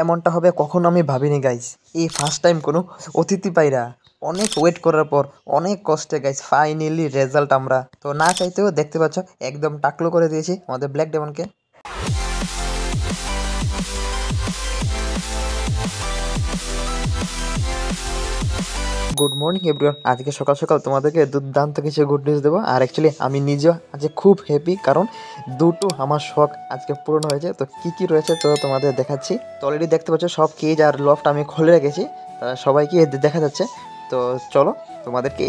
এমনটা হবে কখনো আমি ভাবিনি গাইস। এই ফার্স্ট টাইম কোনো অতিথি পায়রা অনেক ওয়েট করার পর অনেক কষ্টে গাইস ফাইনালি রেজাল্ট আমরা তো না চাইতেও দেখতে পাচ্ছ একদম টাকলো করে দিয়েছি আমাদের ব্ল্যাক ডেমনকে। Good morning everyone. আজকে সকাল সকাল তোমাদেরকে দুর্দান্ত কিছু গুড নিউজ দেবো। আর অ্যাকচুয়ালি আমি নিজেও আজকে খুব হ্যাপি, কারণ দুটো আমার শখ আজকে পূরণ হয়েছে। তো কী কী রয়েছে তো তোমাদের দেখাচ্ছি। তো অলরেডি দেখতে পাচ্ছ সব কেজ আর লফট আমি খুলে রেখেছি, সবাইকে দেখা যাচ্ছে। তো চলো তোমাদেরকে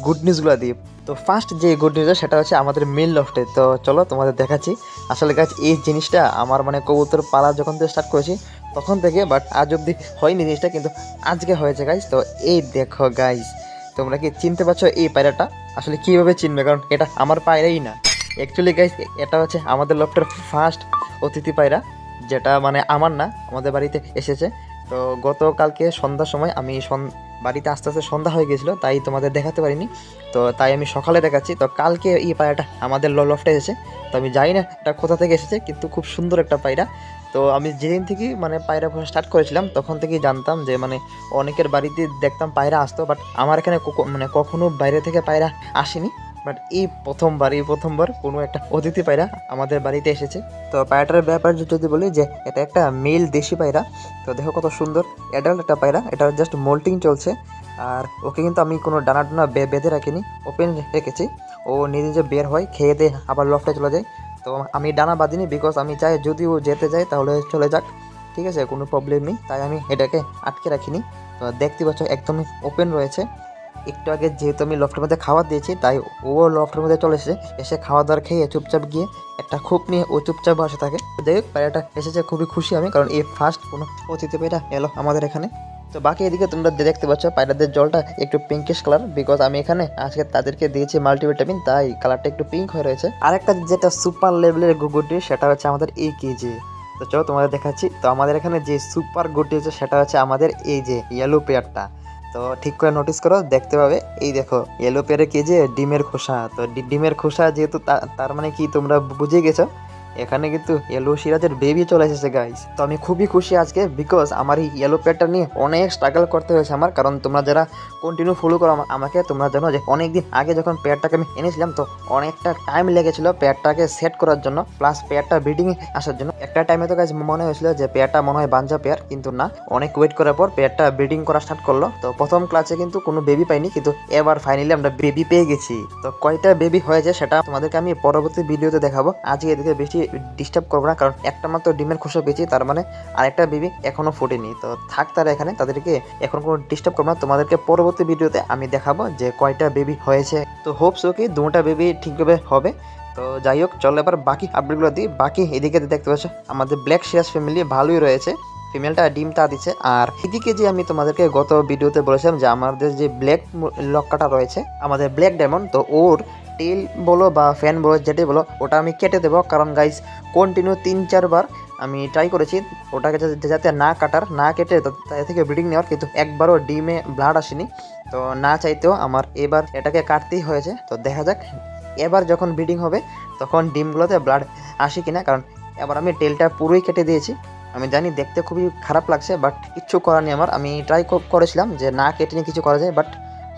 গুড নিউজগুলো দিই। তো ফার্স্ট যে গুড নিউজ সেটা হচ্ছে আমাদের মেল লফটে। তো চলো তোমাদের দেখাচ্ছি। আসলে গাছ এই জিনিসটা আমার কবুতর পালা যখন থেকে স্টার্ট করেছি তখন থেকে, বাট আজ অবধি হয়নি জিনিসটা, কিন্তু আজকে হয়েছে গাইজ। তো এই দেখো গাইজ, তোমরা কি চিনতে পারছো এই পায়রাটা? আসলে কীভাবে চিনবে, কারণ এটা আমার পায়রাই না। অ্যাকচুয়ালি গাইজ এটা হচ্ছে আমাদের লফটের ফার্স্ট অতিথি পায়রা, যেটা আমার না, আমাদের বাড়িতে এসেছে। তো গতকালকে সন্ধ্যার সময় আমি বাড়িতে আস্তে আস্তে সন্ধ্যা হয়ে গেছিলো, তাই তোমাদের দেখাতে পারিনি। তো তাই আমি সকালে দেখাচ্ছি। তো কালকে এই পায়রাটা আমাদের লফটে এসেছে। তো আমি জানি না এটা কোথা থেকে এসেছে, কিন্তু খুব সুন্দর একটা পায়রা। তো আমি যেদিন থেকেই পায়রা পোষা স্টার্ট করেছিলাম তখন থেকেই জানতাম যে অনেকের বাড়িতে দেখতাম পায়রা আসতো, বাট আমার এখানে কখনো বাইরে থেকে পায়রা আসেনি। বাট এই প্রথমবার কোনো একটা অতিথি পায়রা আমাদের বাড়িতে এসেছে। তো পায়রাটার ব্যাপার যদি বলি যে এটা একটা মেল দেশি পায়রা। তো দেখো কত সুন্দর অ্যাডাল্ট একটা পায়রা, এটা জাস্ট মোল্টিং চলছে। আর ওকে কিন্তু আমি কোনো ডানা বেঁধে রাখিনি, ওপেন রেখেছি। ও নিজে নিজে বের হয়, খেয়ে দিয়ে আবার লফটে চলে যায়। তো আমি ডানা বাঁধিনি, বিকজ আমি চাই যদি ও যেতে যায় তাহলে চলে যাক, ঠিক আছে, কোনো প্রবলেম নেই। তাই আমি এটাকে আটকে রাখিনি। তো দেখতে পাচ্ছ একদমই ওপেন রয়েছে। একটু আগে যেহেতু আমি লফটের মধ্যে খাবার দিয়েছি, তাই ও লফটের মধ্যে চলে এসে খাওয়া দাওয়ার খেয়ে চুপচাপ গিয়ে একটা খুব নিয়ে ও চুপচাপ বসে থাকে। যাই হোক, পায়রাটা এসেছে, খুবই খুশি আমি, কারণ এই ফার্স্ট কোনো অতিথি পায়রা এলো আমাদের এখানে। তো বাকি এদিকে তোমরা দেখতে পাচ্ছ পায়রাদের জলটা একটু পিঙ্কিশ কালার, বিকজ আমি এখানে আজকে তাদেরকে দিয়েছি মাল্টিভিটামিন, তাই কালারটা একটু পিঙ্ক হয়ে রয়েছে। আরেকটা যেটা সুপার লেভেলের গুডি সেটা হচ্ছে আমাদের এই কেজি। তো চলো তোমাদের দেখাচ্ছি। তো আমাদের এখানে যে সুপার গুডি হচ্ছে সেটা হচ্ছে আমাদের এই যে ইয়েলো পেয়ারটা। তো ঠিক করে নোটিস করো, দেখতে পাবে এই দেখো ইয়েলো পেয়ারের কেজি ডিমের খোসা। তো ডিমের খোসা যেহেতু তার কি তোমরা বুঝে গেছো, এখানে কিন্তু ইয়েলো সিরাজের বেবি চলে এসেছে গাইস। তো আমি খুবই খুশি আজকে, বিকজ আমার এই ইয়েলো পেয়ারটা নিয়ে অনেক স্ট্রাগল করতে হয়েছে আমার। কারণ তোমরা যারা কন্টিনিউ ফলো করো আমাকে, তোমরা জানো যে অনেক দিন আগে যখন পেয়ারটাকে আমি এনেছিলাম, তো অনেকটা টাইম লেগেছিল পেয়ারটাকে সেট করার জন্য, প্লাস পেয়ারটা ব্রিডিং আসার জন্য। একটা টাইমে তো গাইস মনে হয়েছিল যে পেয়ারটা মনে হয় বাঞ্জা পেয়ার, কিন্তু না, অনেক ওয়েট করার পর পেয়ারটা ব্রিডিং করা স্টার্ট করলো। তো প্রথম ক্লাসে কিন্তু কোনো বেবি পাইনি, কিন্তু এবার ফাইনালি আমরা বেবি পেয়ে গেছি। তো কয়টা বেবি হয়েছে সেটা তোমাদেরকে আমি পরবর্তী ভিডিওতে দেখাবো। আজকে এদিকে বেশি ডিস্টার্ব করবো না, কারণ একটা মাত্র ডিমের খোসা পেয়েছি, তার আরেকটা বেবি এখনো ফোটেনি। তো থাক তারা এখানে, তাদেরকে এখন কোনো ডিস্টার্ব করবো না। তোমাদেরকে পরবর্তী ভিডিওতে আমি দেখাবো যে কয়টা বেবি হয়েছে। তো হোপস কি দুটা বেবি ঠিকভাবে হবে। তো যাই হোক, চলো এবার বাকি আপডেটগুলো দিই। বাকি এদিকে দেখতে পাচ্ছ আমাদের ব্ল্যাক শিয়াস ফ্যামিলি ভালোই রয়েছে, ফিমেলটা ডিমটা দিচ্ছে। আর এদিকে যে আমি তোমাদেরকে গত ভিডিওতে বলেছিলাম যে আমাদের যে ব্ল্যাক লক্কাটা রয়েছে আমাদের ব্ল্যাক ডায়মন্ড, তো ওর টেল বলো বা ফ্যান বলো যেটাই বলো, ওটা আমি কেটে দেবো। কারণ গাইস কন্টিনিউ 3-4 বার আমি ট্রাই করেছি ওটাকে যাতে না কেটে তাদের থেকে ব্রিডিং নেওয়ার, কিন্তু একবারও ডিমে ব্লাড আসেনি। তো না চাইতেও আমার এবার এটাকে কাটতেই হয়েছে। তো দেখা যাক এবার যখন ব্রিডিং হবে তখন ডিমগুলোতে ব্লাড আসে কিনা, কারণ এবার আমি টেলটা পুরোই কেটে দিয়েছি। আমি জানি দেখতে খুবই খারাপ লাগছে, বাট কিচ্ছু করার নেই আমার। আমি ট্রাই করেছিলাম যে না কেটে নিয়ে কিছু করা যায়, বাট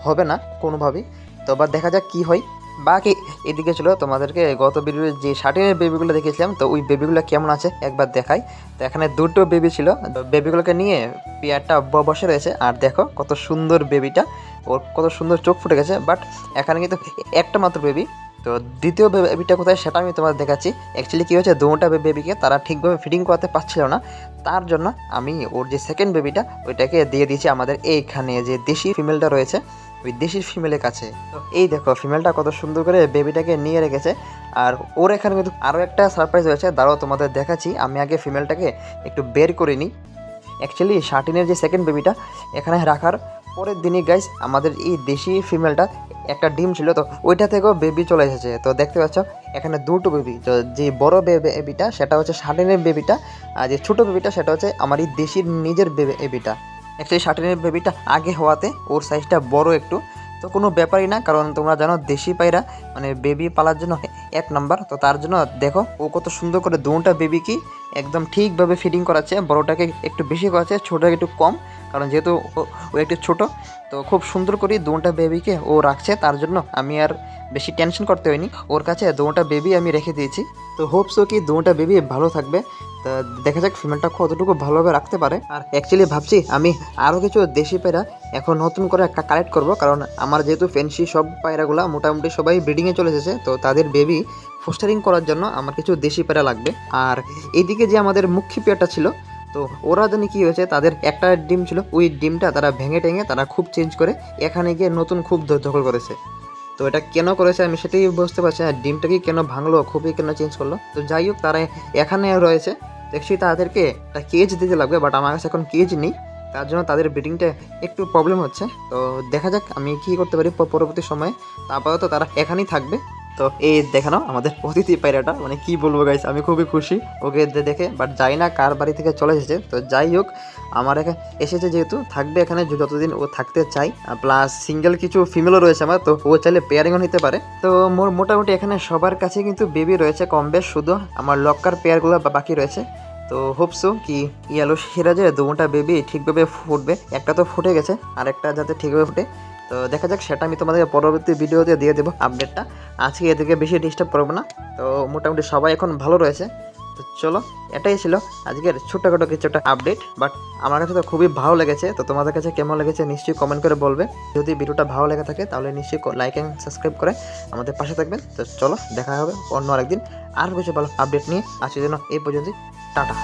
হবে না কোনোভাবেই। তো এবার দেখা যাক কী হয়। বাকি এদিকে ছিল তোমাদেরকে গত ভিডিওতে যে শার্টিনের বেবিগুলো দেখেছিলাম, তো ওই বেবিগুলো কেমন আছে একবার দেখাই। তো এখানে দুটো বেবি ছিল, বেবিগুলোকে নিয়ে পেয়ারটা বসে রয়েছে। আর দেখো কত সুন্দর বেবিটা, ওর কত সুন্দর চোখ ফুটে গেছে। বাট এখানে কিন্তু একটা মাত্র বেবি। তো দ্বিতীয় বেবিটা কোথায় সেটা আমি তোমাদের দেখাচ্ছি। অ্যাকচুয়ালি কী হয়েছে, দুটা বেবিকে তারা ঠিকভাবে ফিডিং করাতে পারছিল না, তার জন্য আমি ওর যে সেকেন্ড বেবিটা ওইটাকে দিয়ে দিয়েছি আমাদের এইখানে যে দেশি ফিমেলটা রয়েছে ওই দেশি ফিমেলের কাছে। তো এই দেখো ফিমেলটা কত সুন্দর করে বেবিটাকে নিয়ে রেখেছে। আর ওর এখানে কিন্তু আরও একটা সারপ্রাইজ হয়েছে, দাঁড়াও তোমাদের দেখাচ্ছি। আমি আগে ফিমেলটাকে একটু বের করে নিই। অ্যাকচুয়ালি শার্টিনের যে সেকেন্ড বেবিটা এখানে রাখার পরের দিনই গাইস আমাদের এই দেশি ফিমেলটা একটা ডিম ছিল, তো ওইটা থেকেও বেবি চলে এসেছে। তো দেখতে পাচ্ছ এখানে দুটো বেবি। তো যে বড় বেবিটা সেটা হচ্ছে শার্টিনের বেবিটা, আর যে ছোটো বেবিটা সেটা হচ্ছে আমার এই দেশির নিজের বেবিটা। অ্যাকচুয়ালি শার্টিনের বেবিটা আগে হওয়াতে ওর সাইজটা বড় একটু, তো কোনো ব্যাপারই না, কারণ তোমরা জানো দেশি পায়রা বেবি পালার জন্য 1 নাম্বার। তো তার জন্য দেখো ও কত সুন্দর করে দুটা বেবিকে একদম ঠিকভাবে ফিডিং করাচ্ছে। বড়টাকে একটু বেশি করাচ্ছে, ছোটোটাকে একটু কম, কারণ যেহেতু ও একটু ছোটো। তো খুব সুন্দর করে দুটা বেবিকে ও রাখছে, তার জন্য আমি আর বেশি টেনশন করতে হয়নি। ওর কাছে দুটা বেবি আমি রেখে দিয়েছি। তো হোপসো কি দুটা বেবি ভালো থাকবে। তা দেখা যাক ফিমেলটা কতটুকু ভালোভাবে রাখতে পারে। আর অ্যাকচুয়ালি ভাবছি আমি আরও কিছু দেশি পায়রা এখন নতুন করে কালেক্ট করব, কারণ আমার যেহেতু ফেন্সি সব পায়রাগুলো মোটামুটি সবাই ব্রিডিংয়ে চলে এসেছে। তো তাদের বেবি ফোস্টারিং করার জন্য আমার কিছু দেশি পায়রা লাগবে। আর এইদিকে যে আমাদের মুখ্যী পেয়ারটা ছিল, তো ওরা জানি কী হয়েছে, তাদের একটা ডিম ছিল, ওই ডিমটা তারা ভেঙে টেঙে তারা খুব চেঞ্জ করে এখানে গিয়ে নতুন খুব দখল করেছে। তো এটা কেন করেছে আমি সেটাই বুঝতে পারছি না, ডিমটা কি কেন ভাঙলো, খুবই কেন চেঞ্জ করলো। তো যাই হোক, তারা এখানে রয়েছে। দেখছি তাদেরকে একটা কেজ দিতে লাগবে, বাট আমার কাছে এখন কেজ নেই, তার জন্য তাদের ব্রিডিংটা একটু প্রবলেম হচ্ছে। তো দেখা যাক আমি কী করতে পারি পরবর্তী সময়ে। তো আপাতত তারা এখানেই থাকবে। তো এই দেখানো আমাদের অতিথি পায়রাটা, মানে কি বলবো গাইস, আমি খুবই খুশি ওকে দেখে। বাট যাই না কার বাড়ি থেকে চলে এসেছে। তো যাই হোক, আমার এখানে এসেছে যেহেতু থাকবে এখানে যতদিন ও থাকতে চাই। প্লাস সিঙ্গেল কিছু ফিমেলও রয়েছে আমার, তো ও চাইলে পেয়ারিংও নিতে পারে। তো মোটামুটি এখানে সবার কাছে কিন্তু বেবি রয়েছে কম বেশ, শুধু আমার লক্কার পেয়ারগুলো বাকি রয়েছে। তো হোপসো কি ইয়ালো সিরাজে দুটা বেবি ঠিকভাবে ফুটবে। একটা তো ফুটে গেছে, আর একটা যাতে ঠিকভাবে ফুটে। তো দেখা যাক, সেটা আমি তোমাদেরকে পরবর্তী ভিডিওতে দিয়ে দেবো আপডেটটা। আজকে এদিকে বেশি ডিস্টার্ব করবো না। তো মোটামুটি সবাই এখন ভালো রয়েছে। তো চলো, এটাই ছিল আজকের ছোট্টখাটো কিছু একটা আপডেট। বাট আমার কাছে তো খুবই ভালো লেগেছে। তো তোমাদের কাছে কেমন লেগেছে নিশ্চয়ই কমেন্ট করে বলবে। যদি ভিডিওটা ভালো লেগে থাকে তাহলে নিশ্চয়ই লাইক অ্যান্ড সাবস্ক্রাইব করে আমাদের পাশে থাকবেন। তো চলো, দেখা হবে অন্য আরেকদিন আর কিছু ভালো আপডেট নিয়ে। আজকের জন্য এই পর্যন্তই, টাটা।